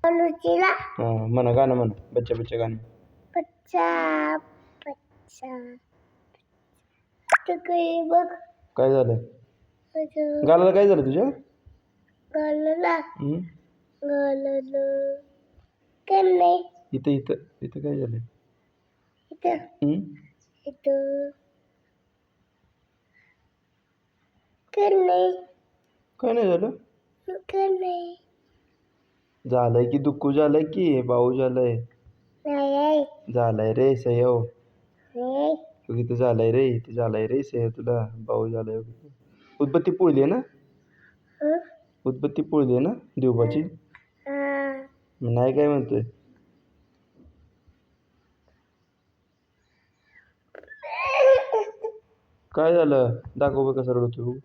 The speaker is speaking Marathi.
अनुचिला हां म्हणा गाणं म्हणा बच्चा बच्चा गाणं. बच्चा बच्चा तिकडे बघ काय झालं माझं गालाला काय झालं तुझ्या? गालाला हं? गालाला काय नाही इथं इथं इथं काय झालं? इथं हं? इथं काय नाही काय नाही झालं? काय नाही झालंय की दुःखू झालंय की भाऊ झालंय. नाही झालंय रे सयव. नाही तू इथं झालंय रे इथं झालंय रे सयव तुला भाऊ झालंय. उदबत्ती पोळली आहे ना? हं? उदबत्ती पोळली आहे ना देवबाची? हां नाही काय म्हणतोय? काय झालं? दाखव बघ कसा रडतो.